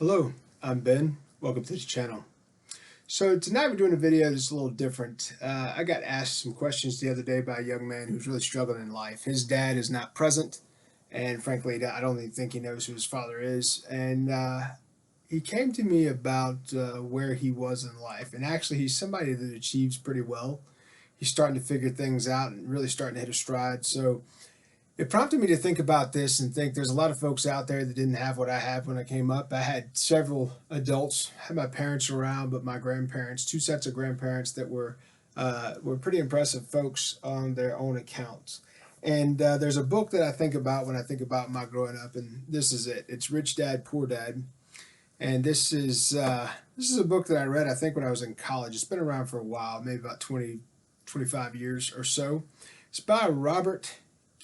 Hello, I'm Ben. Welcome to the channel. So tonight we're doing a video that's a little different. I got asked some questions the other day by a young man who's really struggling in life. His dad is not present, and frankly, I don't even think he knows who his father is. And he came to me about where he was in life. And actually, he's somebody that achieves pretty well. He's starting to figure things out and really starting to hit a stride. So it prompted me to think about this and think there's a lot of folks out there that didn't have what I had when I came up. I had several adults, I had my parents around, but my grandparents, two sets of grandparents that were pretty impressive folks on their own accounts. And there's a book that I think about when I think about my growing up, and this is it. It's Rich Dad, Poor Dad. And this is a book that I read, I think, when I was in college. It's been around for a while, maybe about 20, 25 years or so. It's by Robert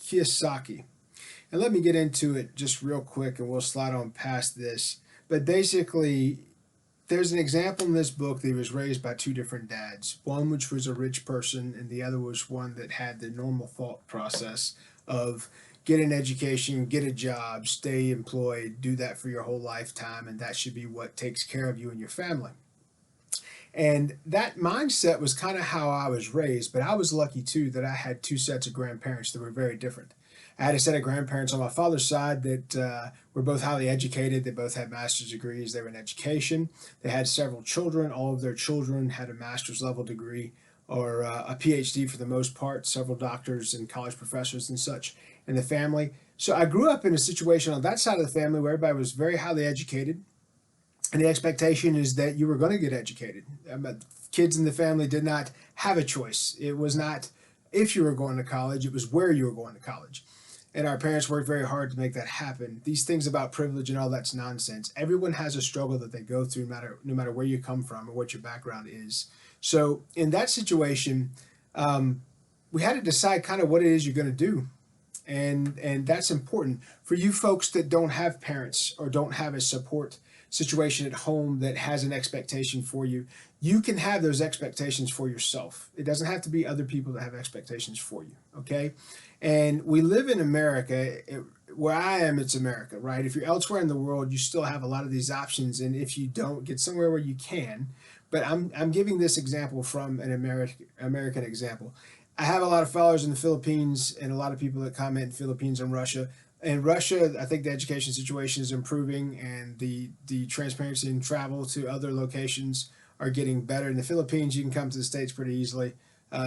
Kiyosaki. And let me get into it just real quick and we'll slide on past this. But basically, there's an example in this book that he was raised by two different dads. One which was a rich person and the other was one that had the normal thought process of get an education, get a job, stay employed, do that for your whole lifetime, and that should be what takes care of you and your family. And that mindset was kind of how I was raised, but I was lucky too that I had two sets of grandparents that were very different. I had a set of grandparents on my father's side that were both highly educated. They both had master's degrees. They were in education. They had several children. All of their children had a master's level degree or a PhD for the most part, several doctors and college professors and such in the family. So I grew up in a situation on that side of the family where everybody was very highly educated. And the expectation is that you were going to get educated. Kids in the family did not have a choice. It was not if you were going to college, it was where you were going to college. And our parents worked very hard to make that happen. These things about privilege and all that's nonsense. Everyone has a struggle that they go through no matter where you come from or what your background is. So in that situation, we had to decide kind of what it is you're going to do. And that's important for you folks that don't have parents or don't have a support situation at home that has an expectation for you. You can have those expectations for yourself. It doesn't have to be other people that have expectations for you, okay? And we live in America. Where I am, it's America, right? If you're elsewhere in the world, you still have a lot of these options, and if you don't, get somewhere where you can. But I'm giving this example from an American example. I have a lot of followers in the Philippines and a lot of people that comment in Philippines and Russia. In Russia, I think the education situation is improving and the transparency and travel to other locations are getting better. In the Philippines, you can come to the States pretty easily.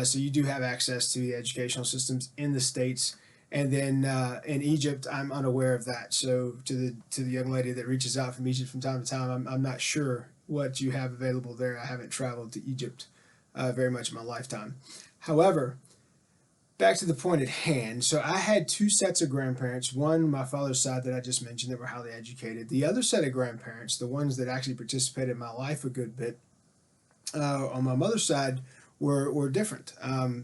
So you do have access to the educational systems in the States. And then in Egypt, I'm unaware of that. So to the young lady that reaches out from Egypt from time to time, I'm not sure what you have available there. I haven't traveled to Egypt very much in my lifetime. However, back to the point at hand. So I had two sets of grandparents. One, my father's side that I just mentioned, that were highly educated. The other set of grandparents, the ones that actually participated in my life a good bit, on my mother's side, were different.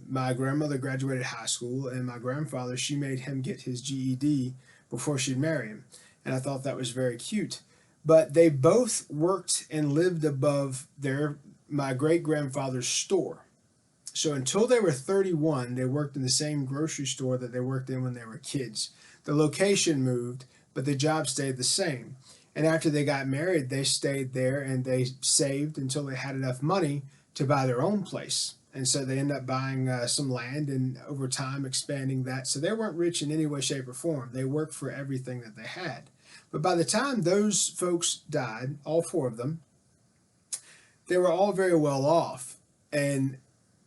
My grandmother graduated high school, and my grandfather, she made him get his GED before she'd marry him. And I thought that was very cute. But they both worked and lived above my great-grandfather's store. So until they were 31, they worked in the same grocery store that they worked in when they were kids. The location moved, but the job stayed the same. And after they got married, they stayed there and they saved until they had enough money to buy their own place. And so they ended up buying some land and over time expanding that. So they weren't rich in any way, shape, or form. They worked for everything that they had. But by the time those folks died, all four of them, they were all very well off. And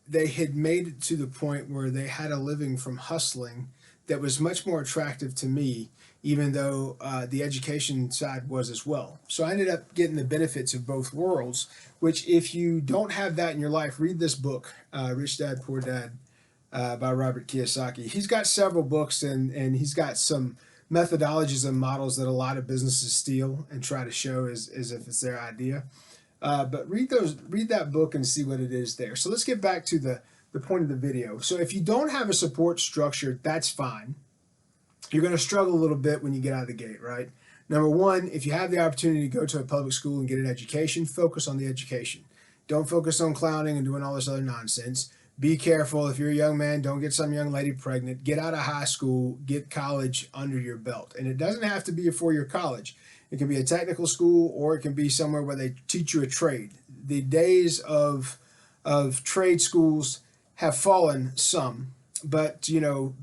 they had made it to the point where they had a living from hustling that was much more attractive to me, even though the education side was as well. So I ended up getting the benefits of both worlds, which if you don't have that in your life, read this book, Rich Dad, Poor Dad, by Robert Kiyosaki. He's got several books and he's got some methodologies and models that a lot of businesses steal and try to show as if it's their idea. But read that book and see what it is there. So let's get back to the point of the video. So if you don't have a support structure, that's fine. You're going to struggle a little bit when you get out of the gate, right? Number one, if you have the opportunity to go to a public school and get an education, focus on the education. Don't focus on clowning and doing all this other nonsense. Be careful. If you're a young man, don't get some young lady pregnant. Get out of high school, get college under your belt. And it doesn't have to be a four-year college. It can be a technical school, or it can be somewhere where they teach you a trade. The days of trade schools have fallen some. But,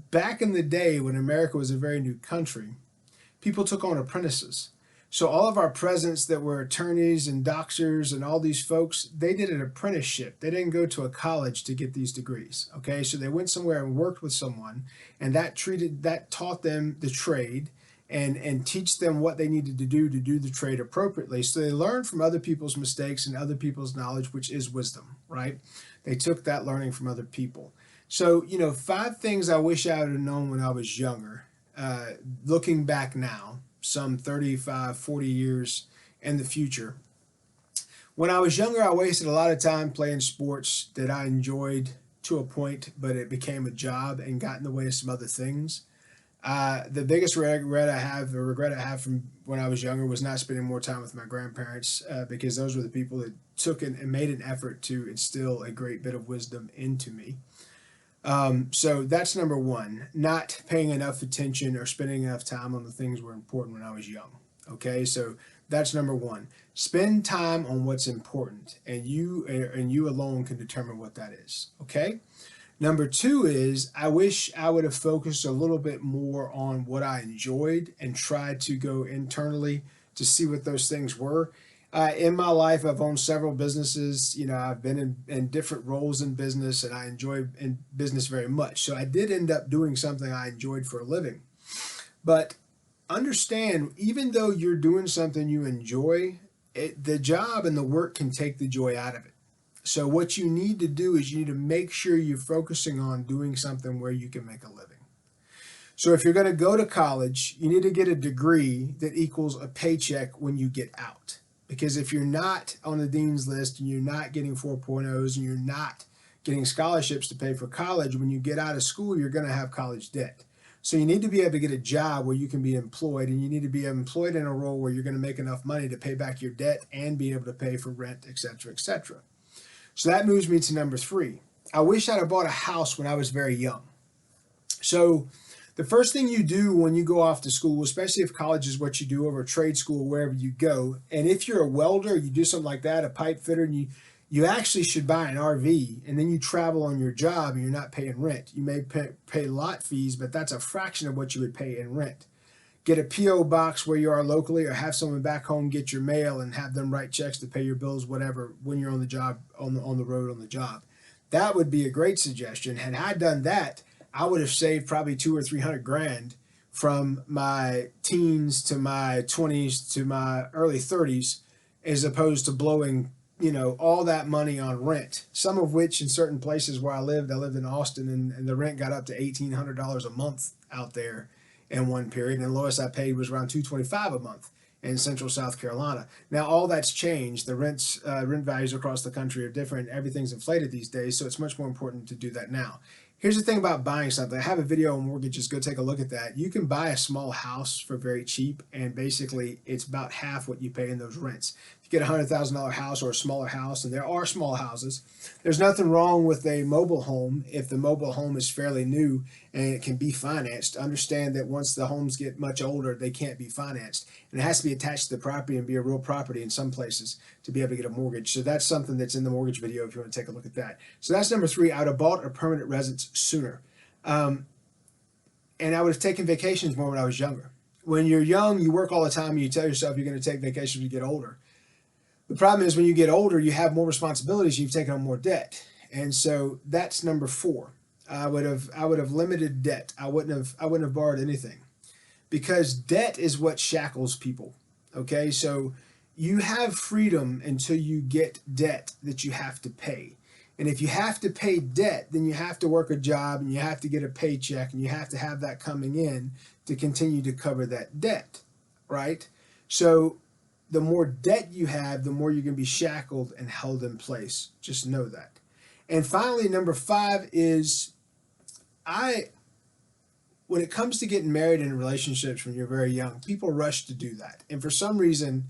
back in the day when America was a very new country, people took on apprentices. So all of our presidents that were attorneys and doctors and all these folks, they did an apprenticeship. They didn't go to a college to get these degrees. Okay, so they went somewhere and worked with someone, and that taught them the trade and teach them what they needed to do the trade appropriately. So they learned from other people's mistakes and other people's knowledge, which is wisdom, right? They took that learning from other people. So, 5 things I wish I would have known when I was younger. Looking back now, some 35, 40 years in the future. When I was younger, I wasted a lot of time playing sports that I enjoyed to a point, but it became a job and got in the way of some other things. The biggest regret I have from when I was younger was not spending more time with my grandparents, because those were the people that took and made an effort to instill a great bit of wisdom into me. So that's number one, not paying enough attention or spending enough time on the things that were important when I was young. Okay, so that's number one. Spend time on what's important, and you alone can determine what that is. Okay. Number two is, I wish I would have focused a little bit more on what I enjoyed and tried to go internally to see what those things were. In my life, I've owned several businesses. I've been in different roles in business, and I enjoy in business very much. So I did end up doing something I enjoyed for a living. But understand, even though you're doing something you enjoy, the job and the work can take the joy out of it. So what you need to do is you need to make sure you're focusing on doing something where you can make a living. So if you're going to go to college, you need to get a degree that equals a paycheck when you get out. Because if you're not on the dean's list and you're not getting 4.0s and you're not getting scholarships to pay for college, when you get out of school, you're going to have college debt. So you need to be able to get a job where you can be employed, and you need to be employed in a role where you're going to make enough money to pay back your debt and be able to pay for rent, etc., etc. So that moves me to number 3. I wish I'd have bought a house when I was very young. So the first thing you do when you go off to school, especially if college is what you do, over trade school, wherever you go, and if you're a welder, you do something like that, a pipe fitter, and you actually should buy an RV, and then you travel on your job and you're not paying rent. You may pay lot fees, but that's a fraction of what you would pay in rent. Get a P.O. box where you are locally, or have someone back home get your mail and have them write checks to pay your bills, whatever, when you're on the job, on the road on the job. That would be a great suggestion. Had I done that, I would have saved probably $200 or $300 from my teens to my 20s to my early 30s, as opposed to blowing, all that money on rent. Some of which, in certain places where I lived in Austin, and the rent got up to $1,800 a month out there in one period, and the lowest I paid was around $225 a month in Central South Carolina. Now all that's changed. The rent values across the country are different. Everything's inflated these days, so it's much more important to do that now. Here's the thing about buying something. I have a video on mortgages. Go take a look at that. You can buy a small house for very cheap, and basically it's about half what you pay in those rents. If you get a $100,000 house or a smaller house, and there are small houses, there's nothing wrong with a mobile home if the mobile home is fairly new and it can be financed. Understand that once the homes get much older, they can't be financed. And it has to be attached to the property and be a real property in some places to be able to get a mortgage. So that's something that's in the mortgage video if you want to take a look at that. So that's number 3. I would have bought a permanent residence sooner. And I would have taken vacations more when I was younger. When you're young, you work all the time and you tell yourself you're going to take vacations when you get older. The problem is when you get older, you have more responsibilities, you've taken on more debt. And so that's number 4. I would have limited debt. I wouldn't have borrowed anything, because debt is what shackles people. Okay, so you have freedom until you get debt that you have to pay. And if you have to pay debt, then you have to work a job and you have to get a paycheck and you have to have that coming in to continue to cover that debt, right? So the more debt you have, the more you're going to be shackled and held in place. Just know that. And finally, number 5 is, when it comes to getting married in relationships when you're very young, people rush to do that. And for some reason,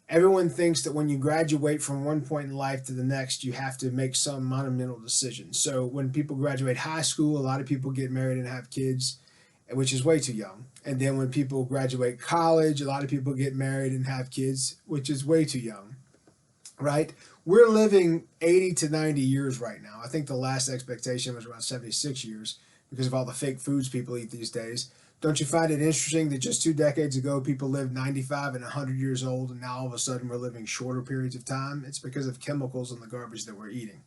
Everyone thinks that when you graduate from one point in life to the next, you have to make some monumental decision. So when people graduate high school, a lot of people get married and have kids, which is way too young. And then when people graduate college, a lot of people get married and have kids, which is way too young, right? We're living 80 to 90 years right now. I think the last expectation was around 76 years because of all the fake foods people eat these days. Don't you find it interesting that just 2 decades ago people lived 95 and 100 years old, and now all of a sudden we're living shorter periods of time? It's because of chemicals in the garbage that we're eating.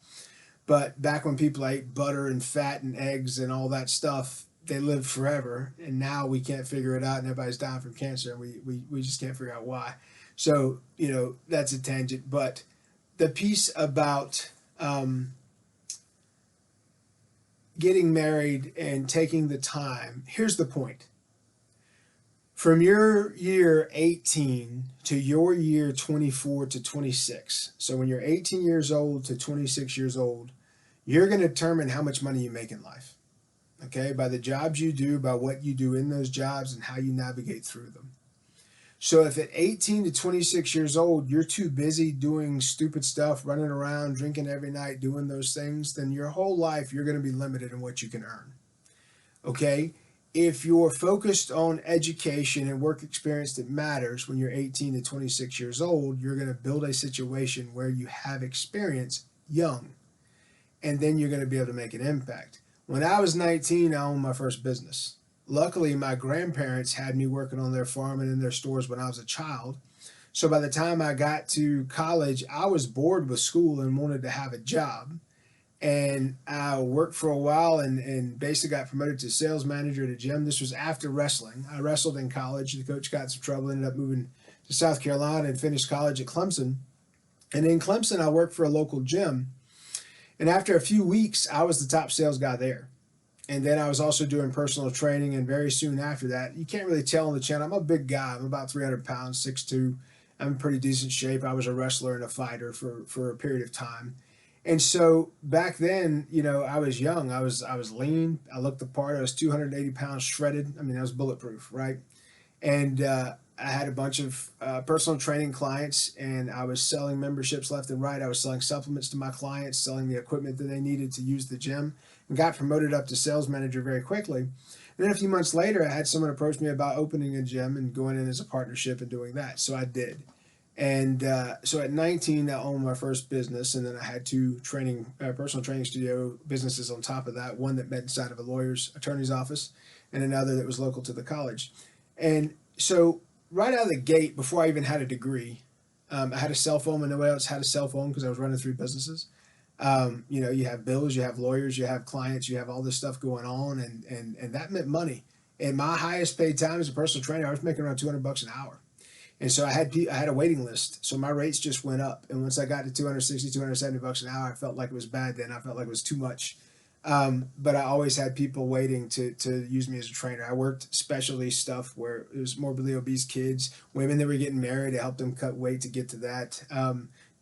But back when people ate butter and fat and eggs and all that stuff, they lived forever. And now we can't figure it out, and everybody's dying from cancer, and we just can't figure out why. So, that's a tangent. But the piece about getting married and taking the time, here's the point. From your year 18 to your year 24 to 26, so when you're 18 years old to 26 years old, you're going to determine how much money you make in life, okay, by the jobs you do, by what you do in those jobs, and how you navigate through them. So if at 18 to 26 years old, you're too busy doing stupid stuff, running around, drinking every night, doing those things, then your whole life you're going to be limited in what you can earn. Okay? If you're focused on education and work experience that matters when you're 18 to 26 years old, you're going to build a situation where you have experience young, and then you're going to be able to make an impact. When I was 19, I owned my first business. Luckily, my grandparents had me working on their farm and in their stores when I was a child. So by the time I got to college, I was bored with school and wanted to have a job. And I worked for a while and basically got promoted to sales manager at a gym. This was after wrestling. I wrestled in college. The coach got in some trouble, ended up moving to South Carolina and finished college at Clemson. And in Clemson, I worked for a local gym. And after a few weeks, I was the top sales guy there. And then I was also doing personal training, and very soon after that, you can't really tell on the channel, I'm a big guy. I'm about 300 pounds, 6'2". I'm in pretty decent shape. I was a wrestler and a fighter for a period of time. And so back then, I was young. I was lean. I looked the part. I was 280 pounds shredded. I mean, I was bulletproof, right? And I had a bunch of personal training clients, and I was selling memberships left and right. I was selling supplements to my clients, selling the equipment that they needed to use the gym, and got promoted up to sales manager very quickly. And then a few months later, I had someone approach me about opening a gym and going in as a partnership and doing that. So I did. And so at 19, I owned my first business, and then I had two personal training studio businesses on top of that, one that met inside of a attorney's office, and another that was local to the college. And so right out of the gate, before I even had a degree, I had a cell phone, and nobody else had a cell phone because I was running 3 businesses. You have bills, you have lawyers, you have clients, you have all this stuff going on, and that meant money. In my highest paid time as a personal trainer, I was making around $200 an hour. And so I had a waiting list. So my rates just went up. And once I got to $260, $270 an hour, I felt like it was bad then. I felt like it was too much. But I always had people waiting to use me as a trainer. I worked specialty stuff where it was morbidly obese kids, women that were getting married. I helped them cut weight to get to that.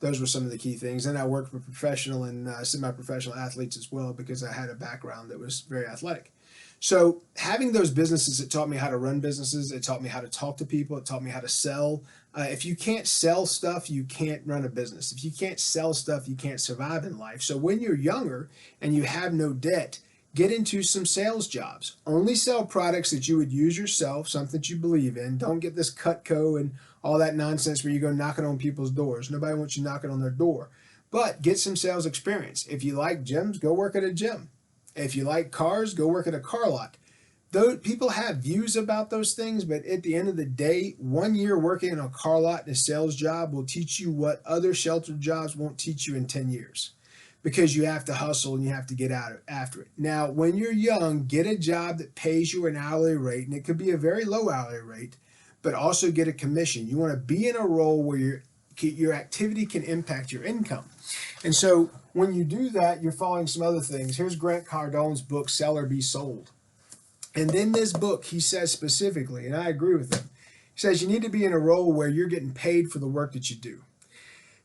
Those were some of the key things. And I worked with professional and semi-professional athletes as well, because I had a background that was very athletic. So having those businesses, it taught me how to run businesses. It taught me how to talk to people. It taught me how to sell. If you can't sell stuff, you can't run a business. If you can't sell stuff, you can't survive in life. So when you're younger and you have no debt, get into some sales jobs. Only sell products that you would use yourself, something that you believe in. Don't get this Cutco and all that nonsense where you go knocking on people's doors. Nobody wants you knocking on their door. But get some sales experience. If you like gyms, go work at a gym. If you like cars, go work at a car lot. Though people have views about those things, but at the end of the day, 1 year working in a car lot in a sales job will teach you what other sheltered jobs won't teach you in 10 years. Because you have to hustle and you have to get after it. Now, when you're young, get a job that pays you an hourly rate, and it could be a very low hourly rate, but also get a commission. You want to be in a role where your activity can impact your income. And so when you do that, you're following some other things. Here's Grant Cardone's book, Sell or Be Sold. And in this book, he says specifically, and I agree with him, he says you need to be in a role where you're getting paid for the work that you do.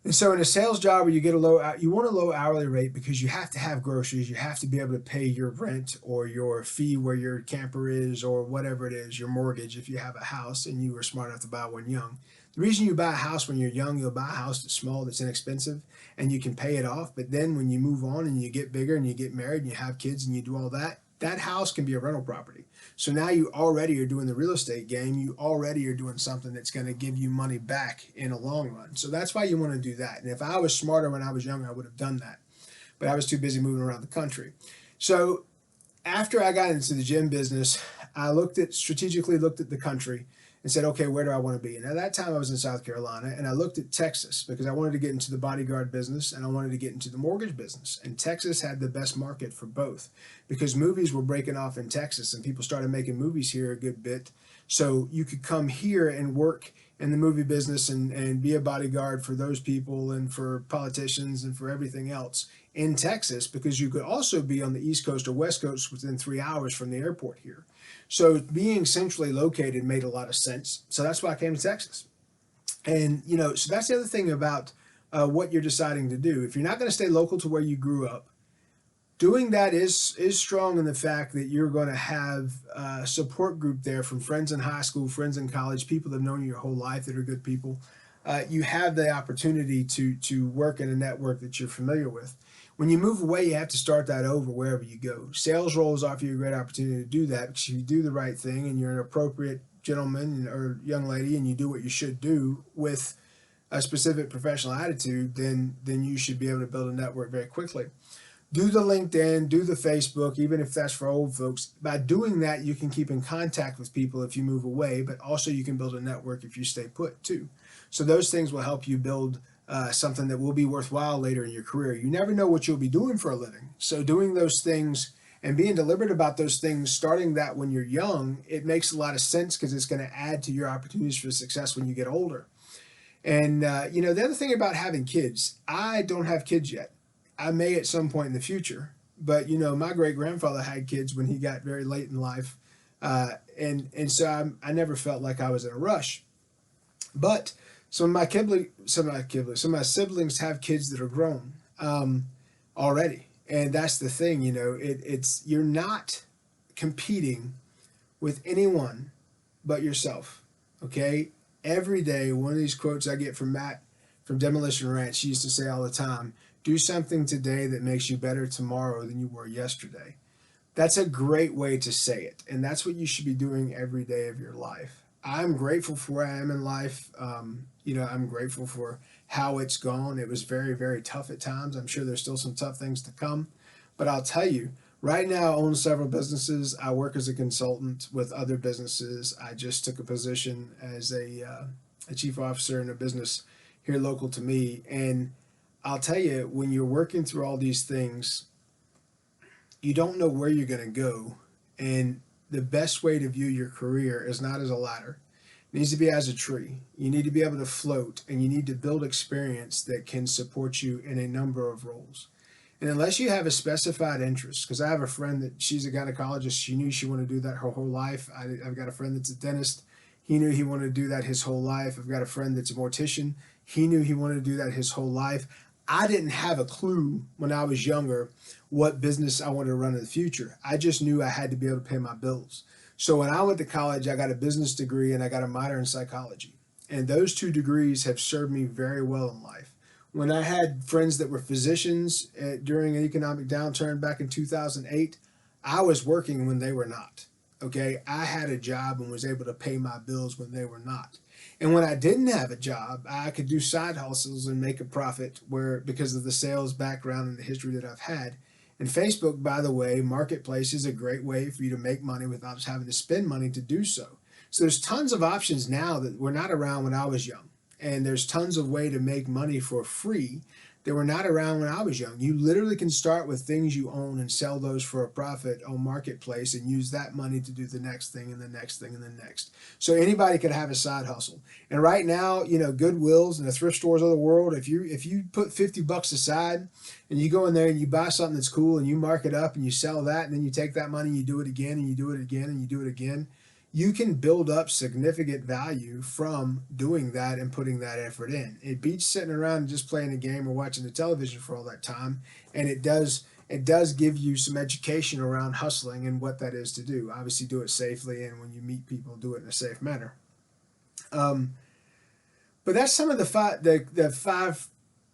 And so in a sales job where you want a low hourly rate because you have to have groceries, you have to be able to pay your rent or your fee where your camper is or whatever it is, your mortgage if you have a house and you were smart enough to buy one young. The reason you buy a house when you're young, you'll buy a house that's small, that's inexpensive, and you can pay it off. But then when you move on and you get bigger and you get married and you have kids and you do all that, that house can be a rental property. So now you already are doing the real estate game. You already are doing something that's going to give you money back in a long run. So that's why you want to do that. And if I was smarter when I was younger, I would have done that. But I was too busy moving around the country. So after I got into the gym business, I strategically looked at the country and said, okay, where do I want to be? And at that time I was in South Carolina, and I looked at Texas because I wanted to get into the bodyguard business and I wanted to get into the mortgage business. And Texas had the best market for both because movies were breaking off in Texas and people started making movies here a good bit. So you could come here and work in the movie business and be a bodyguard for those people and for politicians and for everything else in Texas, because you could also be on the East Coast or West Coast within 3 hours from the airport here. So being centrally located made a lot of sense. So that's why I came to Texas. And, so that's the other thing about what you're deciding to do. If you're not going to stay local to where you grew up, doing that is strong in the fact that you're going to have a support group there from friends in high school, friends in college, people that have known you your whole life that are good people. You have the opportunity to work in a network that you're familiar with. When you move away, you have to start that over wherever you go. Sales roles offer you a great opportunity to do that because if you do the right thing and you're an appropriate gentleman or young lady and you do what you should do with a specific professional attitude, then you should be able to build a network very quickly. Do the LinkedIn, do the Facebook, even if that's for old folks. By doing that, you can keep in contact with people if you move away, but also you can build a network if you stay put too. So those things will help you build something that will be worthwhile later in your career. You never know what you'll be doing for a living. So doing those things and being deliberate about those things, starting that when you're young, it makes a lot of sense because it's going to add to your opportunities for success when you get older. And, the other thing about having kids, I don't have kids yet. I may at some point in the future, but my great grandfather had kids when he got very late in life, and so I never felt like I was in a rush. But some of my siblings have kids that are grown already, and that's the thing. It's you're not competing with anyone but yourself. Okay, every day one of these quotes I get from Matt from Demolition Ranch. He used to say all the time, do something today that makes you better tomorrow than you were yesterday. That's a great way to say it. And that's what you should be doing every day of your life. I'm grateful for where I am in life. I'm grateful for how it's gone. It was very, very tough at times. I'm sure there's still some tough things to come. But I'll tell you, right now I own several businesses. I work as a consultant with other businesses. I just took a position as a chief officer in a business here local to me. And I'll tell you, when you're working through all these things, you don't know where you're going to go. And the best way to view your career is not as a ladder. It needs to be as a tree. You need to be able to float, and you need to build experience that can support you in a number of roles. And unless you have a specified interest, because I have a friend that she's a gynecologist, she knew she wanted to do that her whole life. I've got a friend that's a dentist. He knew he wanted to do that his whole life. I've got a friend that's a mortician. He knew he wanted to do that his whole life. I didn't have a clue when I was younger what business I wanted to run in the future. I just knew I had to be able to pay my bills. So when I went to college, I got a business degree and I got a minor in psychology. And those two degrees have served me very well in life. When I had friends that were physicians during an economic downturn back in 2008, I was working when they were not. Okay, I had a job and was able to pay my bills when they were not. And when I didn't have a job, I could do side hustles and make a profit because of the sales background and the history that I've had. And Facebook, by the way, Marketplace is a great way for you to make money without just having to spend money to do so. So there's tons of options now that were not around when I was young. And there's tons of way to make money for free that were not around when I was young. You literally can start with things you own and sell those for a profit on Marketplace and use that money to do the next thing and the next thing and the next. So anybody could have a side hustle. And right now, Goodwills and the thrift stores of the world, if you put $50 aside and you go in there and you buy something that's cool and you mark it up and you sell that and then you take that money and you do it again and you do it again and you do it again, you can build up significant value from doing that and putting that effort in. It beats sitting around and just playing a game or watching the television for all that time. And it does give you some education around hustling and what that is to do. Obviously, do it safely, and when you meet people, do it in a safe manner. Um, but that's some of the five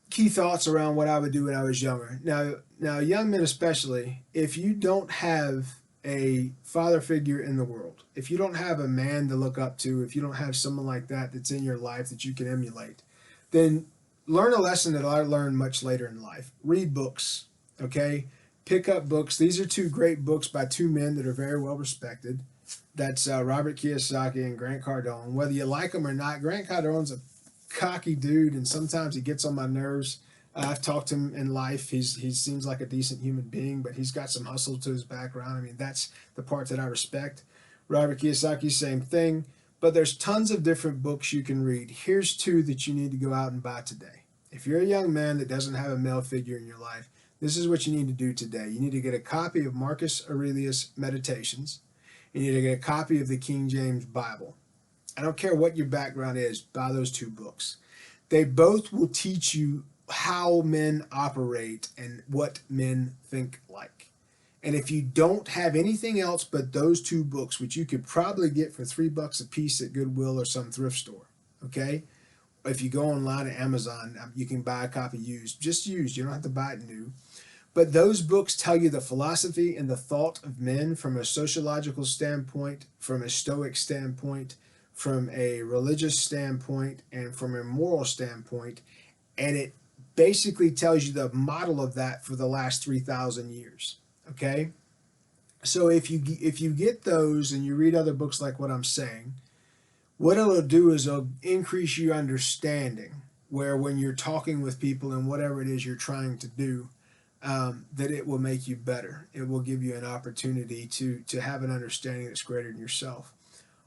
key thoughts around what I would do when I was younger. Now, young men especially, if you don't have a father figure in the world, if you don't have a man to look up to, if you don't have someone like that that's in your life that you can emulate, then learn a lesson that I learned much later in life. Read books, okay? Pick up books. These are two great books by two men that are very well respected. That's Robert Kiyosaki and Grant Cardone. Whether you like them or not, Grant Cardone's a cocky dude, and sometimes he gets on my nerves. I've talked to him in life. He seems like a decent human being, but he's got some hustle to his background. I mean, that's the part that I respect. Robert Kiyosaki, same thing. But there's tons of different books you can read. Here's two that you need to go out and buy today. If you're a young man that doesn't have a male figure in your life, this is what you need to do today. You need to get a copy of Marcus Aurelius' Meditations. You need to get a copy of the King James Bible. I don't care what your background is, buy those two books. They both will teach you how men operate and what men think like. And if you don't have anything else but those two books, which you could probably get for $3 a piece at Goodwill or some thrift store, okay? If you go online at Amazon, you can buy a copy used, just used. You don't have to buy it new. But those books tell you the philosophy and the thought of men from a sociological standpoint, from a Stoic standpoint, from a religious standpoint, and from a moral standpoint. And it basically tells you the model of that for the last 3,000 years. Okay? So if you get those and you read other books like what I'm saying, what it'll do is it'll increase your understanding, where when you're talking with people and whatever it is you're trying to do, that it will make you better. It will give you an opportunity to have an understanding that's greater than yourself.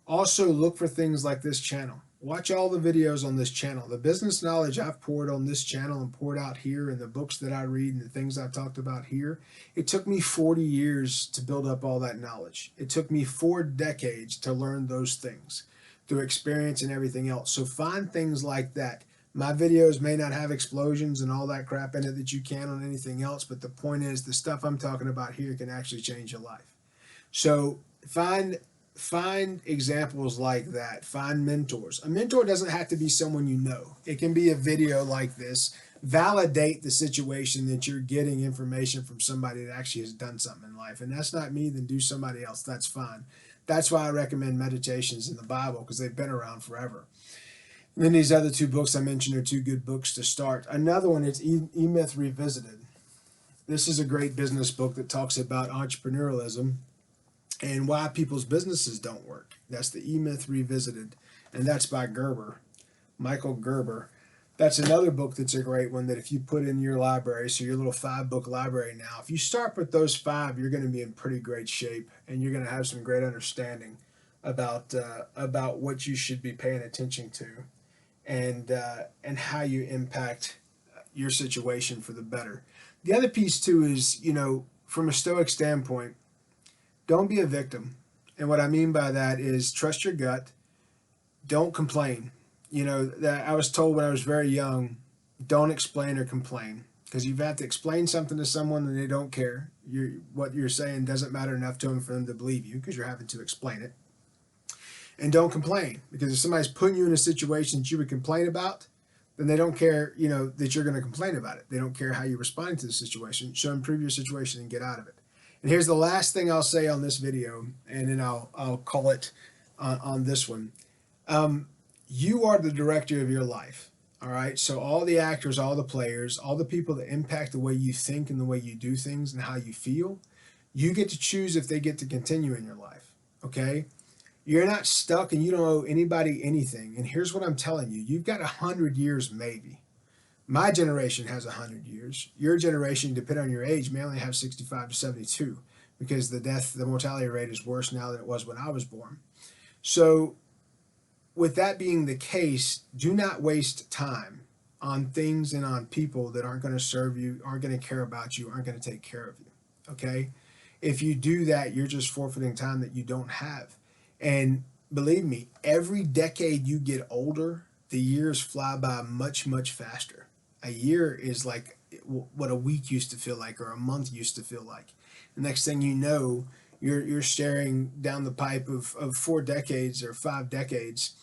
Also, look for things like this channel. Watch all the videos on this channel. The business knowledge I've poured on this channel and poured out here, and the books that I read and the things I've talked about here, it took me 40 years to build up all that knowledge. It took me 4 decades to learn those things through experience and everything else. So find things like that. My videos may not have explosions and all that crap in it that you can on anything else, but the point is the stuff I'm talking about here can actually change your life. So find examples like that. Find mentors. A mentor doesn't have to be someone you know. It can be a video like this. Validate the situation that you're getting information from somebody that actually has done something in life. And that's not me, then do somebody else. That's fine. That's why I recommend Meditations in the Bible, because they've been around forever. And then these other two books I mentioned are two good books to start. Another one is E-Myth Revisited. This is a great business book that talks about entrepreneurialism and why people's businesses don't work. That's the E-Myth Revisited, and that's by Michael Gerber. That's another book that's a great one that if you put in your library, so your little 5-book library now, if you start with those 5, you're going to be in pretty great shape, and you're going to have some great understanding about what you should be paying attention to, and how you impact your situation for the better. The other piece too is, from a Stoic standpoint, don't be a victim. And what I mean by that is trust your gut. Don't complain. That I was told when I was very young, don't explain or complain. Because you've had to explain something to someone and they don't care. What you're saying doesn't matter enough to them for them to believe you because you're having to explain it. And don't complain. Because if somebody's putting you in a situation that you would complain about, then they don't care, that you're going to complain about it. They don't care how you respond to the situation. So improve your situation and get out of it. And here's the last thing I'll say on this video, and then I'll call it on this one. You are the director of your life, all right? So all the actors, all the players, all the people that impact the way you think and the way you do things and how you feel, you get to choose if they get to continue in your life, okay? You're not stuck and you don't owe anybody anything. And here's what I'm telling you. You've got 100 years maybe. My generation has 100 years. Your generation, depending on your age, may only have 65 to 72 because the mortality rate is worse now than it was when I was born. So with that being the case, do not waste time on things and on people that aren't going to serve you, aren't going to care about you, aren't going to take care of you, okay? If you do that, you're just forfeiting time that you don't have. And believe me, every decade you get older, the years fly by much, much faster. A year is like what a week used to feel like, or a month used to feel like. The next thing you know, you're staring down the pipe of 4 decades or 5 decades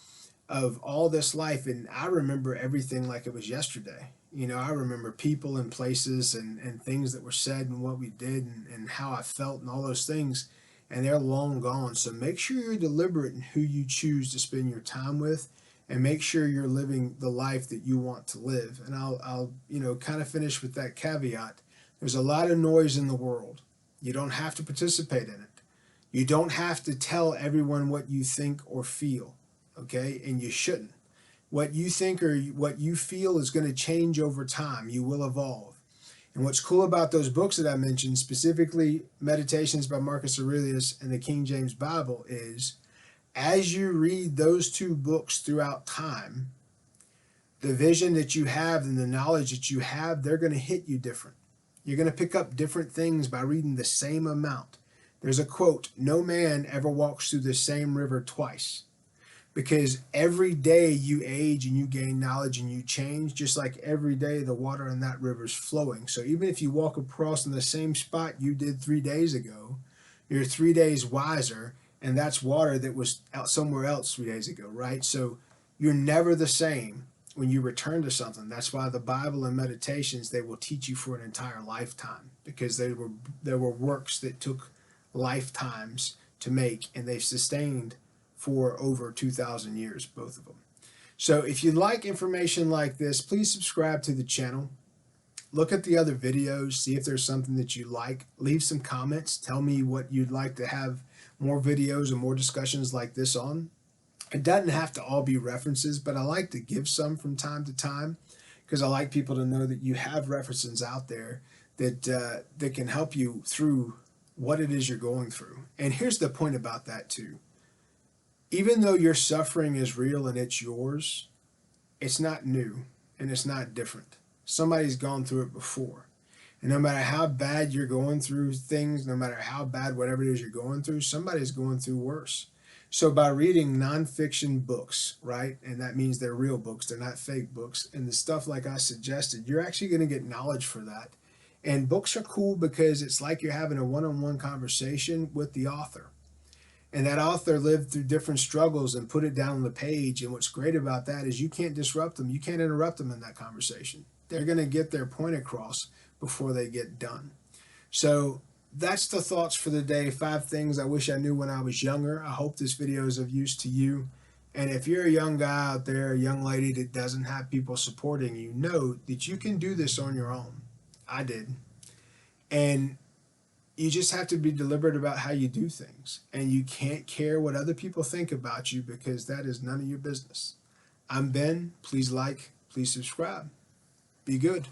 of all this life. And I remember everything like it was yesterday. I remember people and places and things that were said and what we did and how I felt and all those things, and they're long gone. So make sure you're deliberate in who you choose to spend your time with, and make sure you're living the life that you want to live. And I'll kind of finish with that caveat. There's a lot of noise in the world. You don't have to participate in it. You don't have to tell everyone what you think or feel, okay? And you shouldn't. What you think or what you feel is going to change over time. You will evolve. And what's cool about those books that I mentioned, specifically Meditations by Marcus Aurelius and the King James Bible, is as you read those two books throughout time, the vision that you have and the knowledge that you have, they're going to hit you different. You're going to pick up different things by reading the same amount. There's a quote, "No man ever walks through the same river twice." Because every day you age and you gain knowledge and you change, just like every day the water in that river is flowing. So even if you walk across in the same spot you did 3 days ago, you're 3 days wiser, and that's water that was out somewhere else 3 days ago, right? So you're never the same when you return to something. That's why the Bible and meditations, they will teach you for an entire lifetime, because there were works that took lifetimes to make, and they've sustained for over 2,000 years, both of them. So if you like information like this, please subscribe to the channel. Look at the other videos, see if there's something that you like. Leave some comments. Tell me what you'd like to have more videos and more discussions like this on. It doesn't have to all be references, but I like to give some from time to time, because I like people to know that you have references out there that can help you through what it is you're going through. And here's the point about that too. Even though your suffering is real and it's yours, it's not new and it's not different. Somebody's gone through it before. And no matter how bad you're going through things, no matter how bad whatever it is you're going through, somebody's going through worse. So by reading nonfiction books, right, and that means they're real books, they're not fake books, and the stuff like I suggested, you're actually going to get knowledge for that. And books are cool because it's like you're having a one-on-one conversation with the author. And that author lived through different struggles and put it down on the page. And what's great about that is you can't disrupt them. You can't interrupt them in that conversation. They're going to get their point across before they get done. So that's the thoughts for the day. 5 things I wish I knew when I was younger. I hope this video is of use to you. And if you're a young guy out there, a young lady that doesn't have people supporting you, know that you can do this on your own. I did. And you just have to be deliberate about how you do things. And you can't care what other people think about you, because that is none of your business. I'm Ben. Please like, please subscribe. Be good.